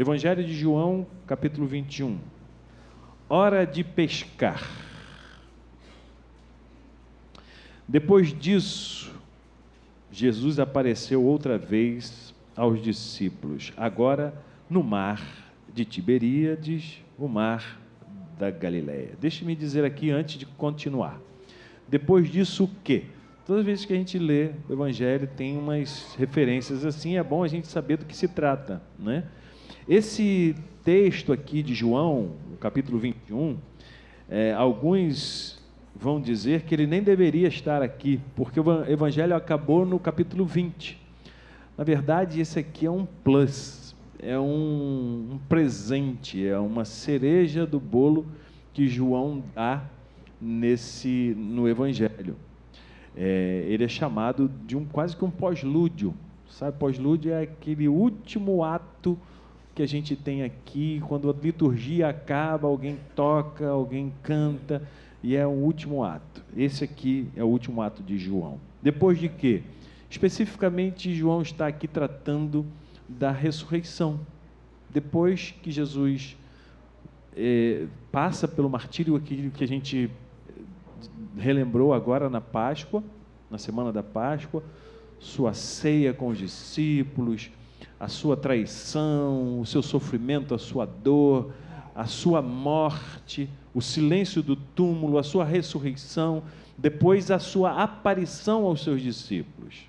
Evangelho de João, capítulo 21. Hora de pescar. Depois disso, Jesus apareceu outra vez aos discípulos, agora no mar de Tiberíades, o mar da Galileia. Deixe-me dizer aqui antes de continuar. Depois disso, o quê? Todas as vezes que a gente lê o Evangelho, tem umas referências assim, é bom a gente saber do que se trata, né? Esse texto aqui de João, no capítulo 21, alguns vão dizer que ele nem deveria estar aqui, porque o Evangelho acabou no capítulo 20. Na verdade, esse aqui é um plus, é um presente, é uma cereja do bolo que João dá no Evangelho. Ele é chamado de quase que um pós-lúdio, sabe? Pós-lúdio é aquele último ato que a gente tem aqui, quando a liturgia acaba, alguém toca, alguém canta, e é o último ato. Esse aqui é o último ato de João. Depois de quê? Especificamente, João está aqui tratando da ressurreição. Depois que Jesus passa pelo martírio, aquilo que a gente relembrou agora na Páscoa, na semana da Páscoa, sua ceia com os discípulos, a sua traição, o seu sofrimento, a sua dor, a sua morte, o silêncio do túmulo, a sua ressurreição, depois a sua aparição aos seus discípulos.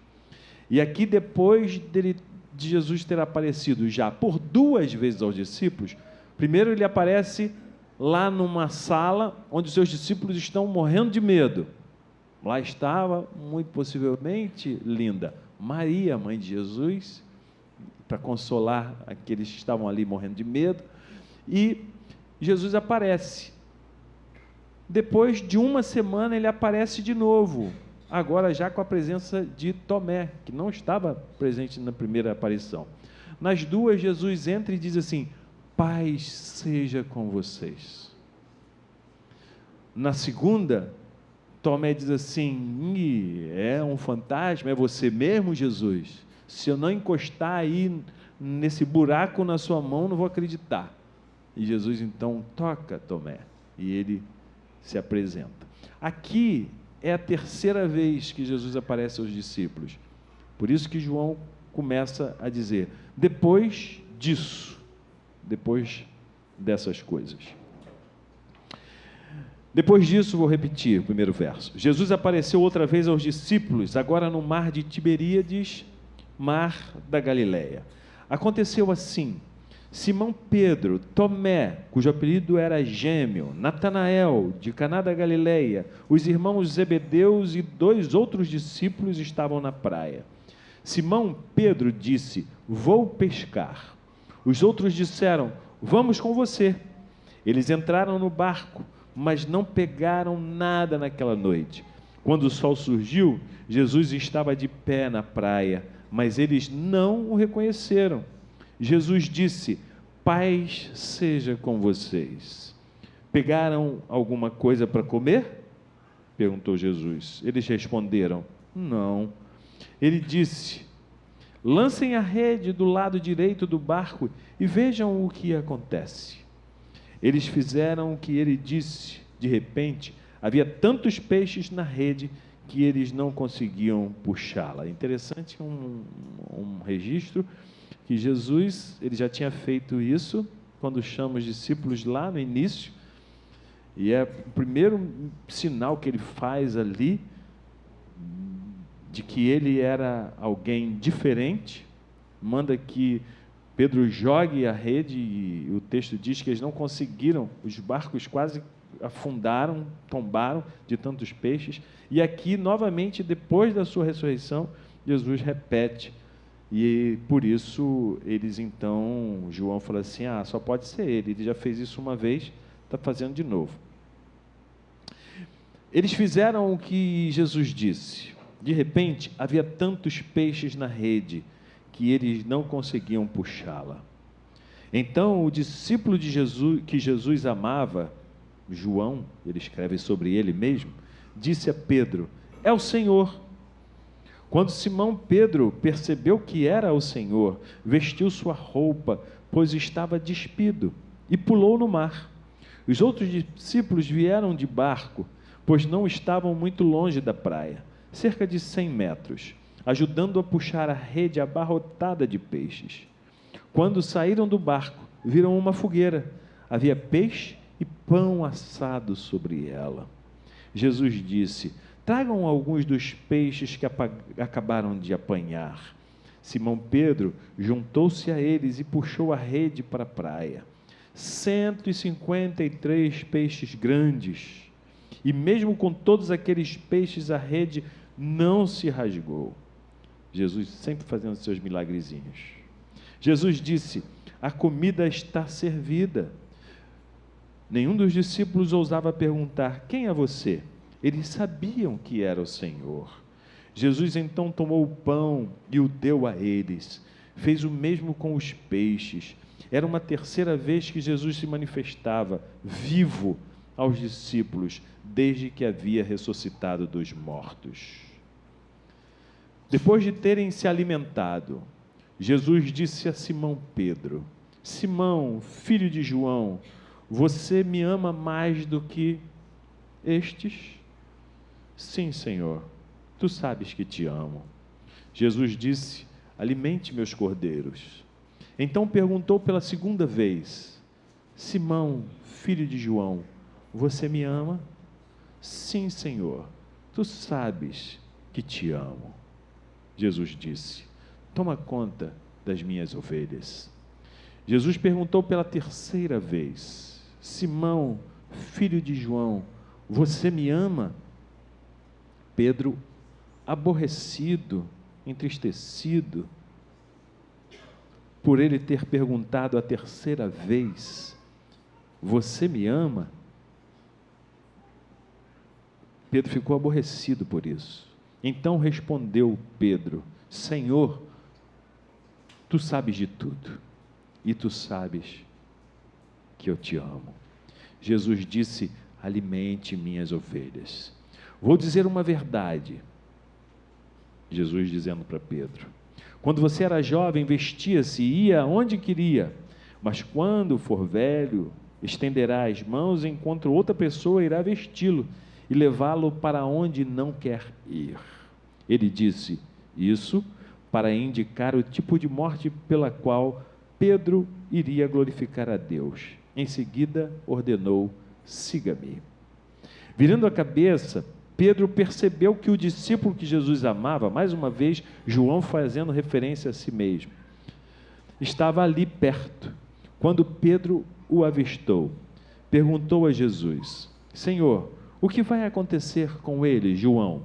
E aqui, depois de Jesus ter aparecido já por 2 vezes aos discípulos, primeiro ele aparece lá numa sala onde os seus discípulos estão morrendo de medo. Lá estava, muito possivelmente, linda Maria, mãe de Jesus, para consolar aqueles que estavam ali morrendo de medo, e Jesus aparece. Depois de uma semana ele aparece de novo, agora já com a presença de Tomé, que não estava presente na primeira aparição. Nas duas, Jesus entra e diz assim: paz seja com vocês. Na segunda, Tomé diz assim: é um fantasma, é você mesmo, Jesus? Se eu não encostar aí nesse buraco na sua mão, não vou acreditar. E Jesus então toca Tomé, e ele se apresenta. Aqui é a 3ª vez que Jesus aparece aos discípulos. Por isso que João começa a dizer: depois disso, depois dessas coisas. Depois disso, vou repetir o primeiro verso. Jesus apareceu outra vez aos discípulos, agora no mar de Tiberíades, mar da Galileia. Aconteceu assim: Simão Pedro, Tomé, cujo apelido era Gêmeo, Natanael, de Caná da Galileia, os irmãos Zebedeus e 2 outros discípulos estavam na praia. Simão Pedro disse: vou pescar. Os outros disseram: vamos com você. Eles entraram no barco, mas não pegaram nada naquela noite. Quando o sol surgiu, Jesus estava de pé na praia, mas eles não o reconheceram. Jesus disse: paz seja com vocês. Pegaram alguma coisa para comer? Perguntou Jesus. Eles responderam: não. Ele disse: lancem a rede do lado direito do barco e vejam o que acontece. Eles fizeram o que ele disse. De repente, havia tantos peixes na rede que eles não conseguiam puxá-la. Interessante um registro que Jesus, ele já tinha feito isso quando chama os discípulos lá no início, e é o primeiro sinal que ele faz ali de que ele era alguém diferente. Manda que Pedro jogue a rede, e o texto diz que eles não conseguiram, os barcos quase afundaram, tombaram de tantos peixes. E aqui, novamente, depois da sua ressurreição, Jesus repete, e por isso eles então, João fala assim: só pode ser ele já fez isso uma vez, está fazendo de novo. Eles fizeram o que Jesus disse. De repente, havia tantos peixes na rede que eles não conseguiam puxá-la. Então, o discípulo de Jesus, que Jesus amava, João, ele escreve sobre ele mesmo, disse a Pedro: é o Senhor. Quando Simão Pedro percebeu que era o Senhor, vestiu sua roupa, pois estava despido, e pulou no mar. Os outros discípulos vieram de barco, pois não estavam muito longe da praia, cerca de 100 metros, ajudando a puxar a rede abarrotada de peixes. Quando saíram do barco, viram uma fogueira. Havia peixe e pão assado sobre ela. Jesus disse: tragam alguns dos peixes que acabaram de apanhar. Simão Pedro juntou-se a eles e puxou a rede para a praia. 153 peixes grandes. E mesmo com todos aqueles peixes, a rede não se rasgou. Jesus sempre fazendo seus milagrezinhos. Jesus disse: a comida está servida. Nenhum dos discípulos ousava perguntar: quem é você? Eles sabiam que era o Senhor. Jesus então tomou o pão e o deu a eles. Fez o mesmo com os peixes. Era uma terceira vez que Jesus se manifestava vivo aos discípulos, desde que havia ressuscitado dos mortos. Depois de terem se alimentado, Jesus disse a Simão Pedro: Simão, filho de João, você me ama mais do que estes? Sim, Senhor, tu sabes que te amo. Jesus disse: alimente meus cordeiros. Então perguntou pela segunda vez: Simão, filho de João, você me ama? Sim, Senhor, tu sabes que te amo. Jesus disse: toma conta das minhas ovelhas. Jesus perguntou pela terceira vez: Simão, filho de João, você me ama? Pedro, aborrecido, entristecido, por ele ter perguntado a terceira vez: você me ama? Pedro ficou aborrecido por isso. Então respondeu Pedro: Senhor, tu sabes de tudo, e tu sabes que eu te amo. Jesus disse: alimente minhas ovelhas. Vou dizer uma verdade. Jesus dizendo para Pedro: quando você era jovem, vestia-se e ia onde queria, mas quando for velho, estenderá as mãos enquanto outra pessoa irá vesti-lo e levá-lo para onde não quer ir. Ele disse isso para indicar o tipo de morte pela qual Pedro iria glorificar a Deus. Em seguida, ordenou: siga-me. Virando a cabeça, Pedro percebeu que o discípulo que Jesus amava, mais uma vez, João fazendo referência a si mesmo, estava ali perto. Quando Pedro o avistou, perguntou a Jesus: Senhor, o que vai acontecer com ele, João?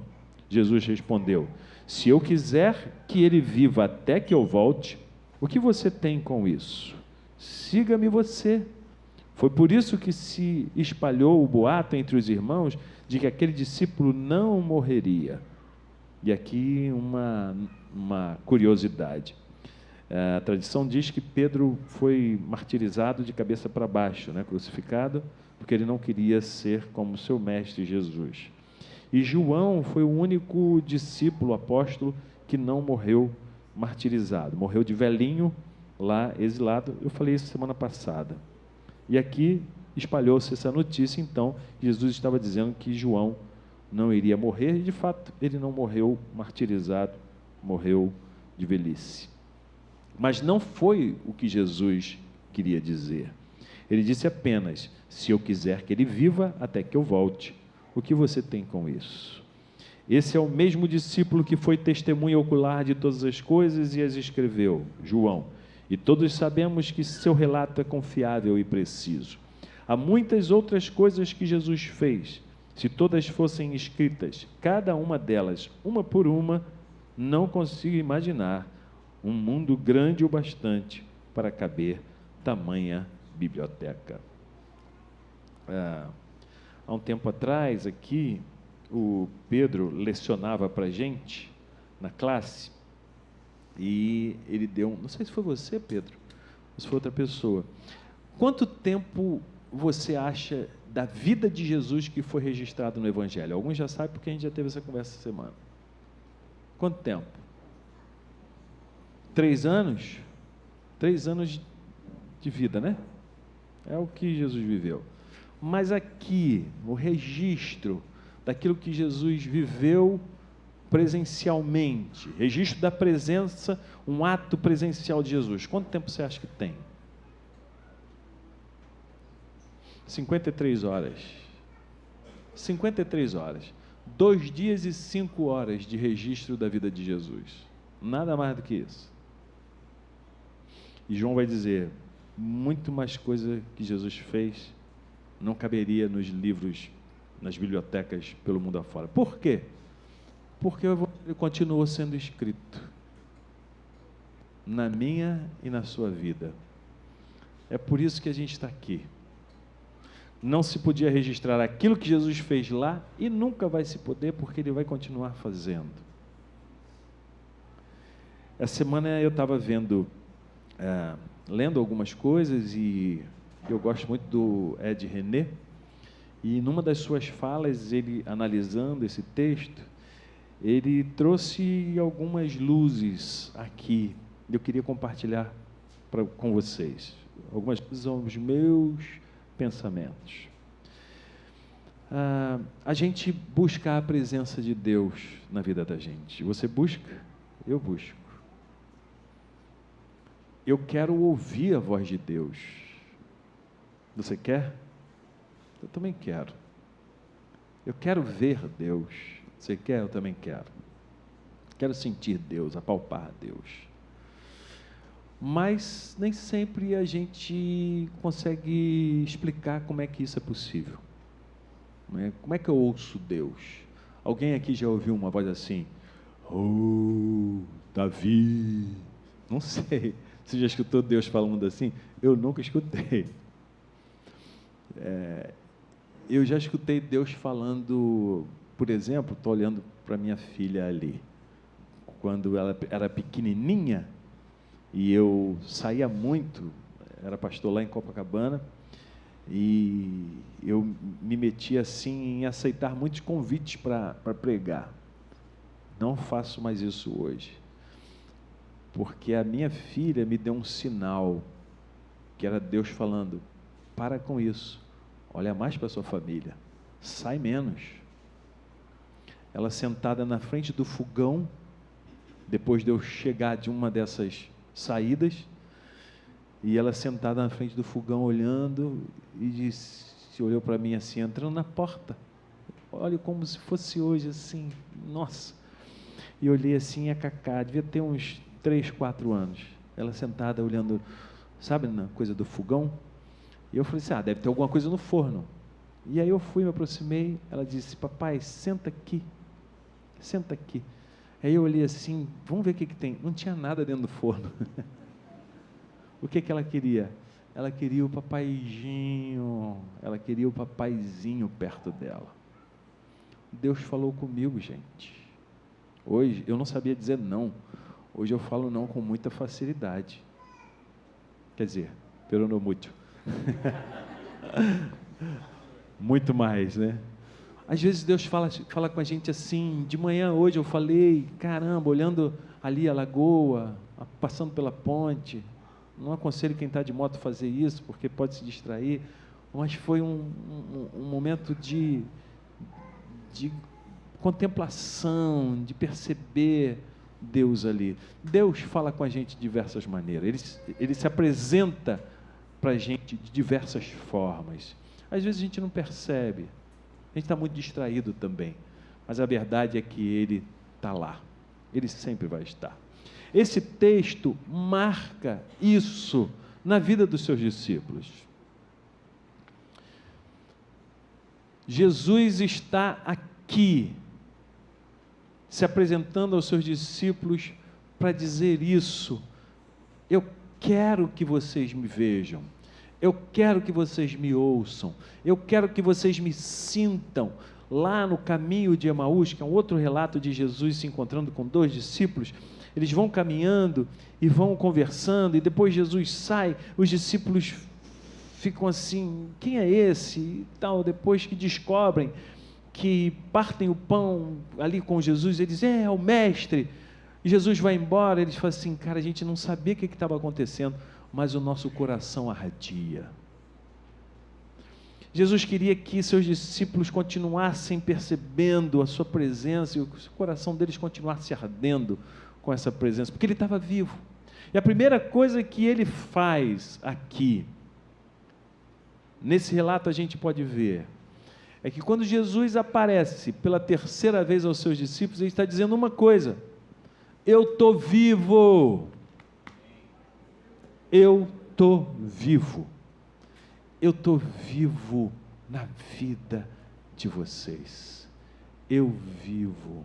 Jesus respondeu: se eu quiser que ele viva até que eu volte, o que você tem com isso? Siga-me você. Foi por isso que se espalhou o boato entre os irmãos de que aquele discípulo não morreria. E aqui uma curiosidade. A tradição diz que Pedro foi martirizado de cabeça para baixo, crucificado, porque ele não queria ser como seu mestre Jesus. E João foi o único discípulo, apóstolo, que não morreu martirizado. Morreu de velhinho, lá exilado. Eu falei isso semana passada. E aqui espalhou-se essa notícia, então, Jesus estava dizendo que João não iria morrer, e de fato ele não morreu martirizado, morreu de velhice. Mas não foi o que Jesus queria dizer. Ele disse apenas: se eu quiser que ele viva até que eu volte, o que você tem com isso? Esse é o mesmo discípulo que foi testemunha ocular de todas as coisas e as escreveu, João. E todos sabemos que seu relato é confiável e preciso. Há muitas outras coisas que Jesus fez. Se todas fossem escritas, cada uma delas, uma por uma, não consigo imaginar um mundo grande o bastante para caber tamanha biblioteca. Há um tempo atrás, aqui, o Pedro lecionava para a gente, na classe, e ele deu, não sei se foi você, Pedro, ou se foi outra pessoa. Quanto tempo você acha da vida de Jesus que foi registrado no Evangelho? Alguns já sabem porque a gente já teve essa conversa essa semana. Quanto tempo? 3 anos? 3 anos de vida, né? É o que Jesus viveu. Mas aqui, o registro daquilo que Jesus viveu presencialmente, registro da presença, um ato presencial de Jesus. Quanto tempo você acha que tem? 53 horas. 53 horas. 2 dias e 5 horas de registro da vida de Jesus. Nada mais do que isso. E João vai dizer, muito mais coisa que Jesus fez não caberia nos livros, nas bibliotecas pelo mundo afora. Por quê? Porque o Evangelho continuou sendo escrito na minha e na sua vida. É por isso que a gente está aqui. Não se podia registrar aquilo que Jesus fez lá e nunca vai se poder, porque Ele vai continuar fazendo. Essa semana eu estava lendo algumas coisas e eu gosto muito do Ed René, e numa das suas falas, ele analisando esse texto, ele trouxe algumas luzes aqui, eu queria compartilhar com vocês. Algumas luzes são os meus pensamentos. A gente busca a presença de Deus na vida da gente. Você busca? Eu busco. Eu quero ouvir a voz de Deus. Você quer? Eu também quero. Eu quero ver Deus. Você quer? Eu também quero. Quero sentir Deus, apalpar Deus. Mas nem sempre a gente consegue explicar como é que isso é possível. Como é que eu ouço Deus? Alguém aqui já ouviu uma voz assim? Oh, Davi. Não sei. Você já escutou Deus falando assim? Eu nunca escutei. Eu já escutei Deus falando, por exemplo, estou olhando para minha filha ali. Quando ela era pequenininha, e eu saía muito, era pastor lá em Copacabana, e eu me metia assim em aceitar muitos convites para pregar. Não faço mais isso hoje, porque a minha filha me deu um sinal, que era Deus falando, para com isso, olha mais para a sua família, sai menos. Ela sentada na frente do fogão, depois de eu chegar de uma dessas saídas, e ela sentada na frente do fogão olhando, e disse, olhou para mim assim, entrando na porta, olha como se fosse hoje assim, nossa, e olhei assim, a Cacá, devia ter uns 3, 4 anos, ela sentada olhando, sabe, na coisa do fogão, e eu falei assim, deve ter alguma coisa no forno, e aí eu fui, me aproximei, ela disse, papai, senta aqui, aí eu olhei assim, vamos ver o que tem, não tinha nada dentro do forno. O que ela queria? Ela queria o papaizinho, perto dela. Deus falou comigo, gente. Hoje, eu não sabia dizer não. Hoje eu falo não com muita facilidade. Quer dizer, peronomútil. Muito mais, né? Às vezes Deus fala com a gente assim, de manhã hoje eu falei, caramba, olhando ali a lagoa, passando pela ponte, não aconselho quem está de moto fazer isso, porque pode se distrair, mas foi um momento de contemplação, de perceber Deus ali. Deus fala com a gente de diversas maneiras, Ele se apresenta para a gente de diversas formas. Às vezes a gente não percebe, a gente está muito distraído também, mas a verdade é que Ele está lá, Ele sempre vai estar. Esse texto marca isso na vida dos seus discípulos. Jesus está aqui, se apresentando aos seus discípulos para dizer isso. Eu quero que vocês me vejam, eu quero que vocês me ouçam, eu quero que vocês me sintam. Lá no caminho de Emaús, que é um outro relato de Jesus se encontrando com 2 discípulos, eles vão caminhando e vão conversando, e depois Jesus sai, os discípulos ficam assim, quem é esse? E tal, depois que descobrem que partem o pão ali com Jesus, eles dizem, é o mestre, e Jesus vai embora, eles falam assim, cara, a gente não sabia o que estava acontecendo, mas o nosso coração ardia. Jesus queria que seus discípulos continuassem percebendo a sua presença e o coração deles continuasse ardendo com essa presença, porque ele estava vivo. E a primeira coisa que ele faz aqui, nesse relato a gente pode ver, é que quando Jesus aparece pela terceira vez aos seus discípulos, ele está dizendo uma coisa: eu estou vivo, eu estou vivo, eu estou vivo na vida de vocês, eu vivo.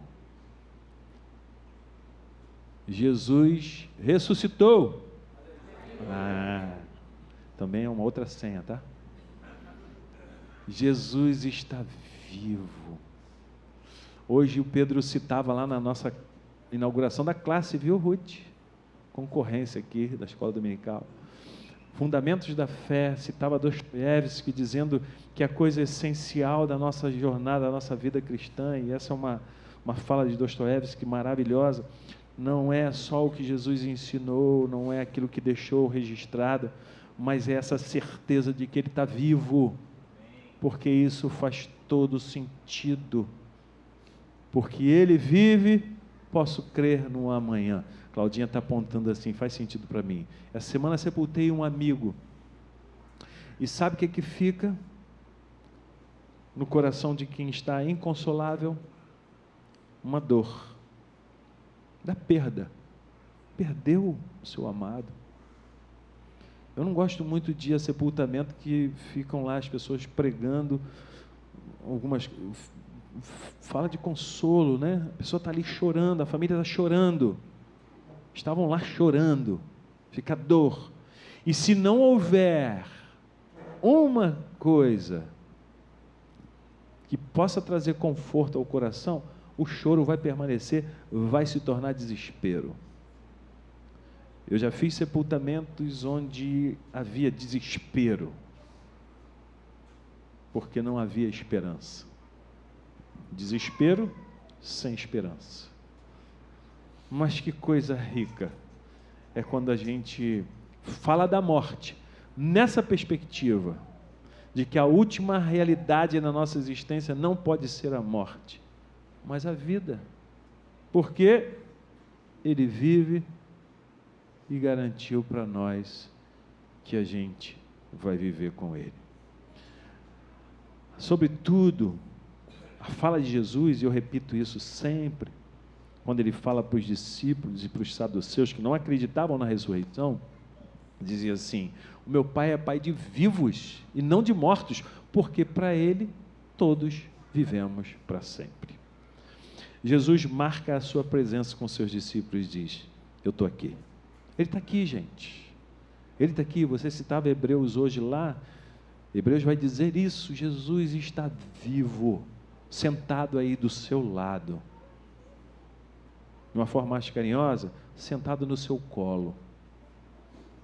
Jesus ressuscitou. Também é uma outra senha, tá? Jesus está vivo. Hoje o Pedro citava lá na nossa inauguração da classe, viu, Ruth? Concorrência aqui da Escola Dominical. Fundamentos da Fé, citava Dostoiévski dizendo que a coisa essencial da nossa jornada, da nossa vida cristã, e essa é uma fala de Dostoiévski maravilhosa, não é só o que Jesus ensinou, não é aquilo que deixou registrado, mas é essa certeza de que Ele está vivo, porque isso faz todo sentido. Porque Ele vive, posso crer no amanhã. Claudinha está apontando assim, faz sentido para mim. Essa semana sepultei um amigo. E sabe o que fica no coração de quem está inconsolável? Uma dor da perda. Perdeu o seu amado. Eu não gosto muito de sepultamento que ficam lá as pessoas pregando, algumas fala de consolo, né? A pessoa está ali chorando, a família está chorando. Estavam lá chorando, fica dor. E se não houver uma coisa que possa trazer conforto ao coração, o choro vai permanecer, vai se tornar desespero. Eu já fiz sepultamentos onde havia desespero, porque não havia esperança. Desespero sem esperança. Mas que coisa rica é quando a gente fala da morte nessa perspectiva de que a última realidade na nossa existência não pode ser a morte, mas a vida, porque Ele vive e garantiu para nós que a gente vai viver com Ele. Sobretudo, a fala de Jesus, e eu repito isso sempre, quando Ele fala para os discípulos e para os saduceus que não acreditavam na ressurreição, dizia assim: o meu Pai é Pai de vivos e não de mortos, porque para Ele todos vivemos para sempre. Jesus marca a sua presença com seus discípulos e diz: eu estou aqui. Ele está aqui, gente. Ele está aqui. Você citava Hebreus hoje lá. Hebreus vai dizer isso. Jesus está vivo, sentado aí do seu lado. De uma forma mais carinhosa, sentado no seu colo,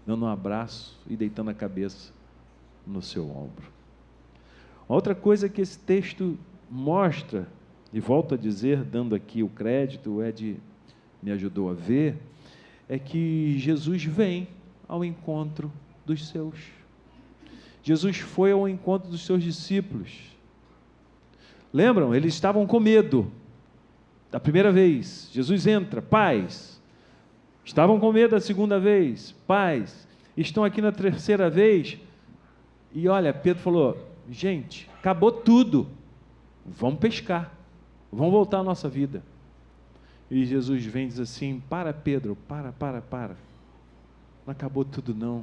dando um abraço e deitando a cabeça no seu ombro. Outra coisa que esse texto mostra, e volto a dizer, dando aqui o crédito, o Ed me ajudou a ver, é que Jesus vem ao encontro dos seus. Jesus foi ao encontro dos seus discípulos. Lembram? Eles estavam com medo. Da primeira vez, Jesus entra, paz. Estavam com medo da segunda vez, paz. Estão aqui na terceira vez, e olha, Pedro falou: gente, acabou tudo, vamos pescar, vamos voltar à nossa vida. E Jesus vem e diz assim: para Pedro, para, não acabou tudo não.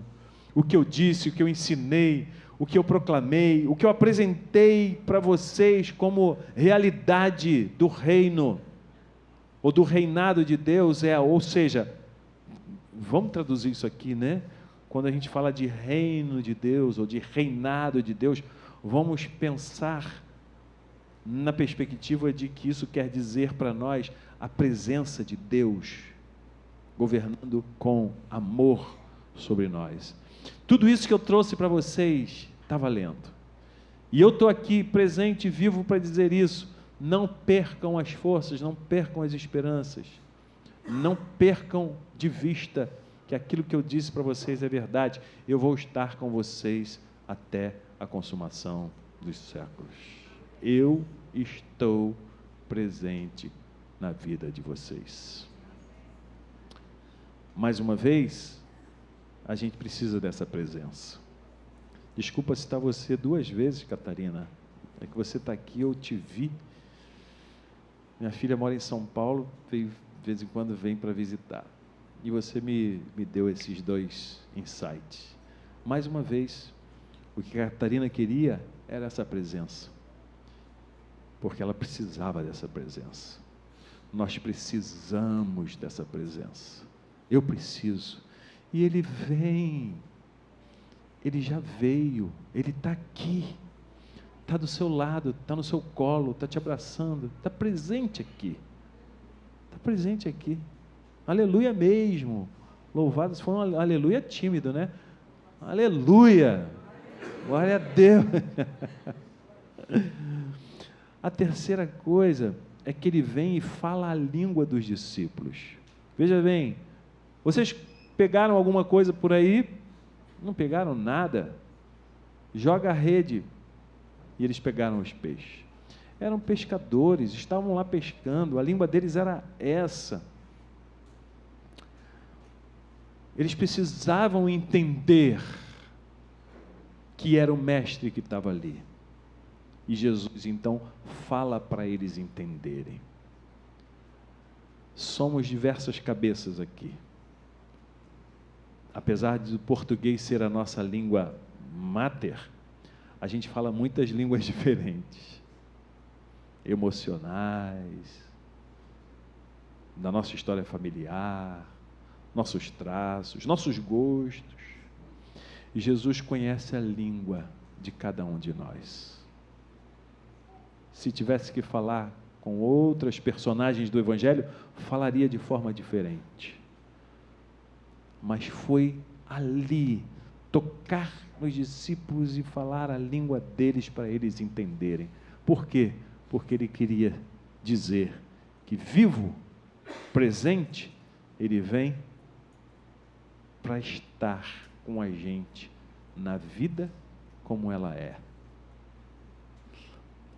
O que eu disse, o que eu ensinei, o que eu proclamei, o que eu apresentei para vocês como realidade do reino, ou do reinado de Deus, ou seja, vamos traduzir isso aqui, né? Quando a gente fala de reino de Deus, ou de reinado de Deus, vamos pensar na perspectiva de que isso quer dizer para nós a presença de Deus governando com amor sobre nós. Tudo isso que eu trouxe para vocês está valendo. E eu estou aqui presente e vivo para dizer isso. Não percam as forças, não percam as esperanças, não percam de vista que aquilo que eu disse para vocês é verdade. Eu vou estar com vocês até a consumação dos séculos. Eu estou presente na vida de vocês. Mais uma vez, a gente precisa dessa presença. Desculpa citar você 2 vezes, Catarina. É que você está aqui, eu te vi. Minha filha mora em São Paulo, de vez em quando vem para visitar. E você me deu esses 2 insights. Mais uma vez, o que a Catarina queria era essa presença. Porque ela precisava dessa presença. Nós precisamos dessa presença. Eu preciso. E Ele vem. Ele já veio. Ele está aqui. Está do seu lado, está no seu colo, está te abraçando. Está presente aqui. Está presente aqui. Aleluia mesmo. Louvado, se for um aleluia tímido, né? Aleluia. Glória a Deus. A terceira coisa é que Ele vem e fala a língua dos discípulos. Veja bem, vocês pegaram alguma coisa por aí? Não pegaram nada. Joga a rede. E eles pegaram os peixes. Eram pescadores, estavam lá pescando, a língua deles era essa. Eles precisavam entender que era o mestre que estava ali. E Jesus, então, fala para eles entenderem. Somos diversas cabeças aqui. Apesar do português ser a nossa língua mater, a gente fala muitas línguas diferentes, emocionais, da nossa história familiar, nossos traços, nossos gostos. E Jesus conhece a língua de cada um de nós. Se tivesse que falar com outras personagens do Evangelho, falaria de forma diferente. Mas foi ali, tocar nos discípulos e falar a língua deles para eles entenderem. Por quê? Porque Ele queria dizer que vivo, presente, Ele vem para estar com a gente na vida como ela é.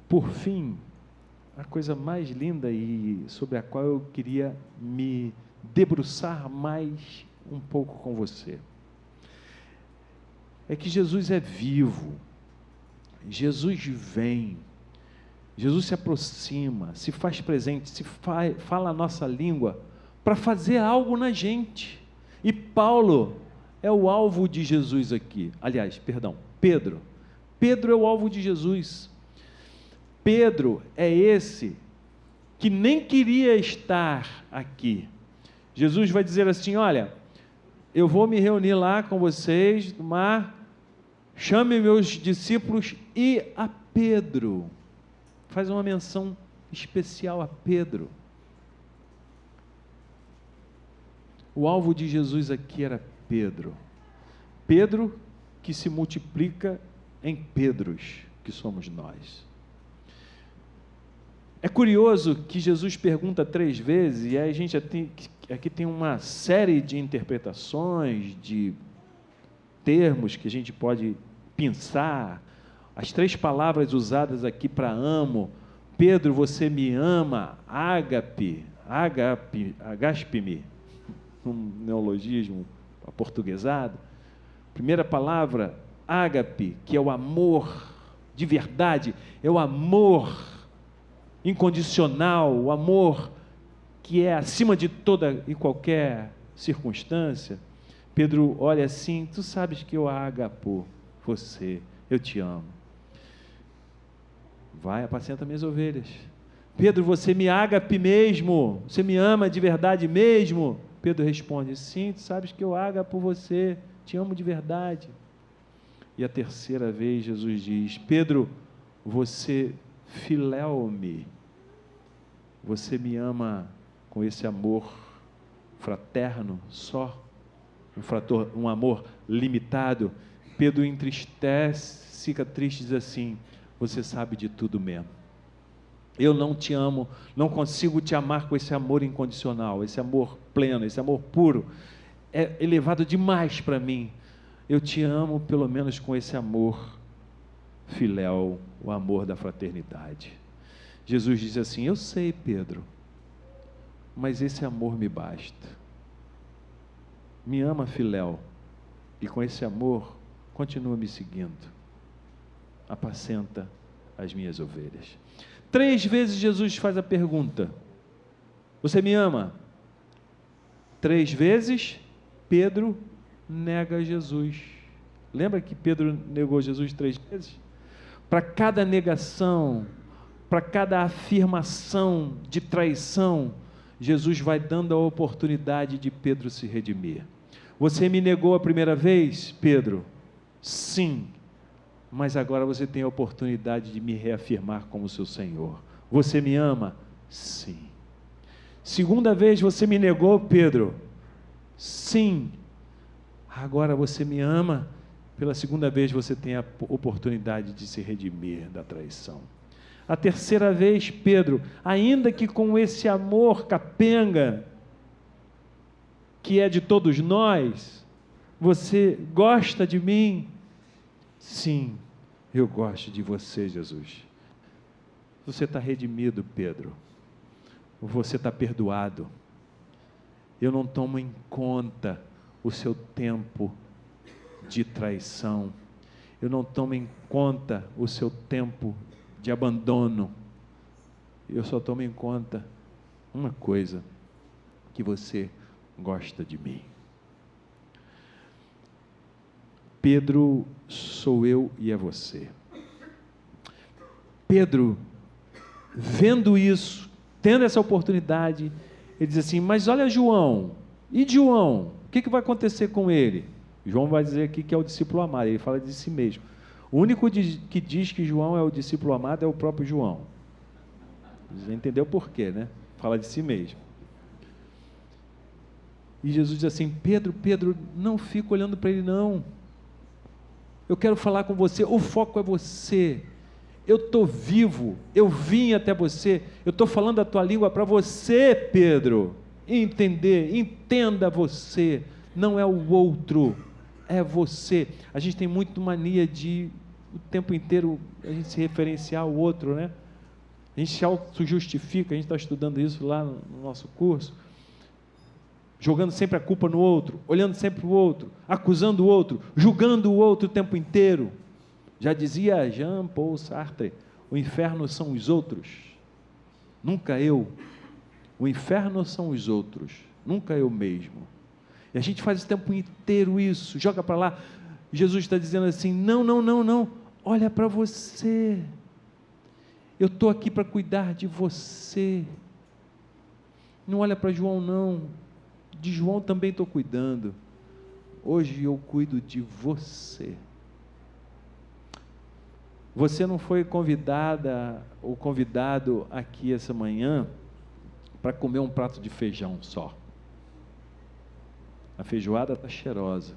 Por fim, a coisa mais linda e sobre a qual eu queria me debruçar mais um pouco com você, é que Jesus é vivo, Jesus vem, Jesus se aproxima, se faz presente, fala a nossa língua para fazer algo na gente. E Paulo é o alvo de Jesus aqui. Aliás, perdão, Pedro é o alvo de Jesus. Pedro é esse que nem queria estar aqui. Jesus vai dizer assim: olha, eu vou me reunir lá com vocês no mar, chame meus discípulos e a Pedro. Faz uma menção especial a Pedro. O alvo de Jesus aqui era Pedro. Pedro que se multiplica em Pedros, que somos nós. É curioso que Jesus pergunta 3 vezes, e aí a gente aqui tem uma série de interpretações, de termos que a gente pode pensar. As 3 palavras usadas aqui para amo: Pedro, você me ama, ágape, agaspe-me, um neologismo aportuguesado. Primeira palavra, ágape, que é o amor de verdade, é o amor incondicional, o amor que é acima de toda e qualquer circunstância. Pedro olha assim: tu sabes que eu agapo você, eu te amo. Vai, apacenta minhas ovelhas. Pedro, você me agape mesmo? Você me ama de verdade mesmo? Pedro responde: sim, tu sabes que eu agapo você, te amo de verdade. E a terceira vez Jesus diz: Pedro, você filéu-me, você me ama com esse amor fraterno só, um amor limitado. Pedro entristece, fica triste e diz assim: você sabe de tudo mesmo. Eu não te amo, não consigo te amar com esse amor incondicional, esse amor pleno, esse amor puro. é elevado demais para mim. Eu te amo pelo menos com esse amor filéu, o amor da fraternidade. Jesus diz assim: eu sei, Pedro, mas esse amor me basta. Me ama, filéu, e com esse amor continua me seguindo. Apacenta as minhas ovelhas. 3 vezes Jesus faz a pergunta: você me ama? 3 vezes Pedro nega Jesus. Lembra que Pedro negou Jesus 3 vezes? Para cada negação, para cada afirmação de traição, Jesus vai dando a oportunidade de Pedro se redimir. Você me negou a primeira vez, Pedro? Sim, mas agora você tem a oportunidade de me reafirmar como seu Senhor. Você me ama? Sim. Segunda vez você me negou, Pedro? Sim. Agora você me ama? Pela segunda vez você tem a oportunidade de se redimir da traição. A terceira vez, Pedro, ainda que com esse amor capenga, que é de todos nós, você gosta de mim? Sim, eu gosto de você, Jesus. Você está redimido, Pedro. Você está perdoado. Eu não tomo em conta o seu tempo de traição. Eu não tomo em conta o seu tempo de abandono. Eu só tomo em conta uma coisa: que você gosta de mim. Pedro sou eu e é você. Pedro, vendo isso, tendo essa oportunidade, ele diz assim: mas olha João, e João? O que vai acontecer com ele? João vai dizer aqui que é o discípulo amado, ele fala de si mesmo. O único que diz que João é o discípulo amado é o próprio João. Você entendeu por quê, né? Fala de si mesmo. E Jesus diz assim: Pedro, não fica olhando para ele não. Eu quero falar com você, o foco é você. Eu estou vivo, eu vim até você, eu estou falando a tua língua para você, Pedro. Entenda você, não é o outro, é você. A gente tem muito mania de, o tempo inteiro, a gente se referenciar ao outro, né? A gente se auto-justifica, a gente está estudando isso lá no nosso curso, jogando sempre a culpa no outro, olhando sempre o outro, acusando o outro, julgando o outro o tempo inteiro. Já dizia Jean-Paul Sartre: o inferno são os outros, nunca eu. O inferno são os outros, nunca eu mesmo. E a gente faz o tempo inteiro isso, joga para lá. Jesus está dizendo assim: não, olha para você. Eu estou aqui para cuidar de você. Não olha para João não. De João também estou cuidando. Hoje eu cuido de você. Você não foi convidada ou convidado aqui essa manhã para comer um prato de feijão só. A feijoada está cheirosa.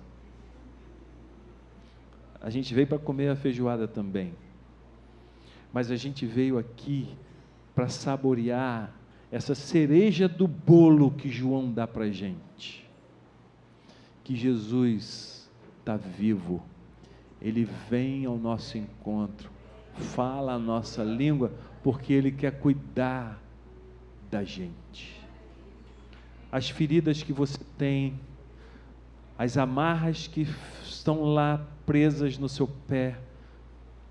A gente veio para comer a feijoada também. Mas a gente veio aqui para saborear essa cereja do bolo que João dá para a gente. Que Jesus está vivo. Ele vem ao nosso encontro, fala a nossa língua, porque Ele quer cuidar da gente. As feridas que você tem, as amarras que estão lá presas no seu pé,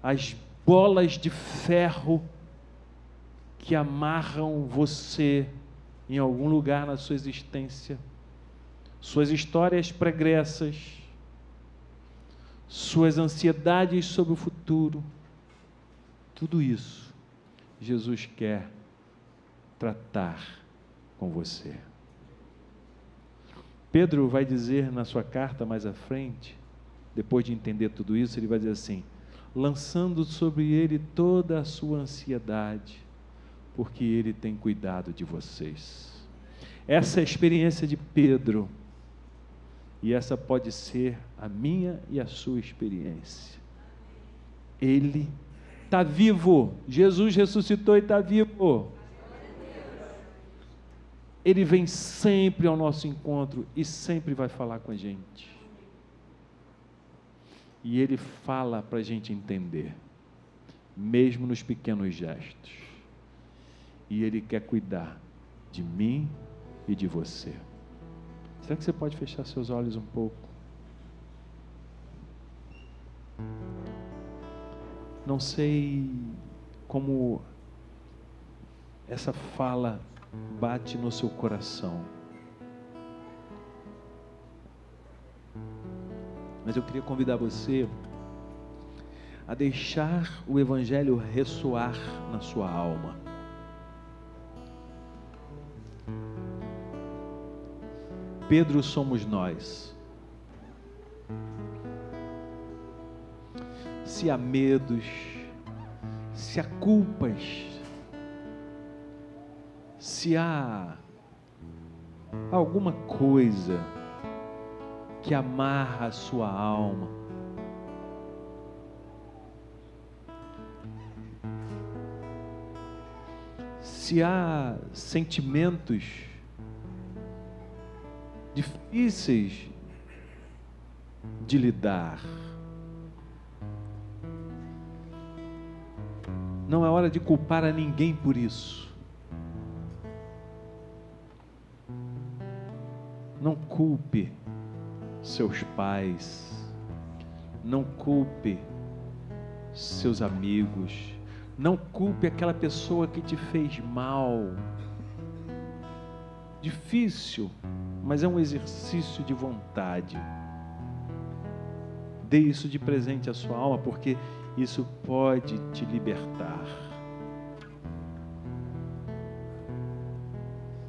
as bolas de ferro que amarram você em algum lugar na sua existência, suas histórias pregressas, suas ansiedades sobre o futuro, tudo isso Jesus quer tratar com você. Pedro vai dizer na sua carta mais à frente, depois de entender tudo isso, ele vai dizer assim: lançando sobre ele toda a sua ansiedade, porque ele tem cuidado de vocês. Essa é a experiência de Pedro, e essa pode ser a minha e a sua experiência. Ele está vivo, Jesus ressuscitou e está vivo. Ele vem sempre ao nosso encontro e sempre vai falar com a gente. E Ele fala para a gente entender, mesmo nos pequenos gestos. E Ele quer cuidar de mim e de você. Será que você pode fechar seus olhos um pouco? Não sei como essa fala bate no seu coração, mas eu queria convidar você a deixar o Evangelho ressoar na sua alma. Pedro somos nós. Se há medos, se há culpas, se há alguma coisa que amarra a sua alma, se há sentimentos difíceis de lidar, não é hora de culpar a ninguém por isso. Não culpe seus pais, não culpe seus amigos, não culpe aquela pessoa que te fez mal. Difícil, mas é um exercício de vontade. Dê isso de presente à sua alma, porque isso pode te libertar.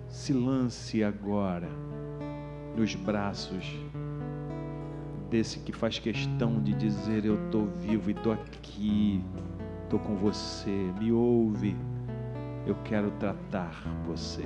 Se lance agora nos braços desse que faz questão de dizer: eu estou vivo e estou aqui, estou com você, me ouve, eu quero tratar você.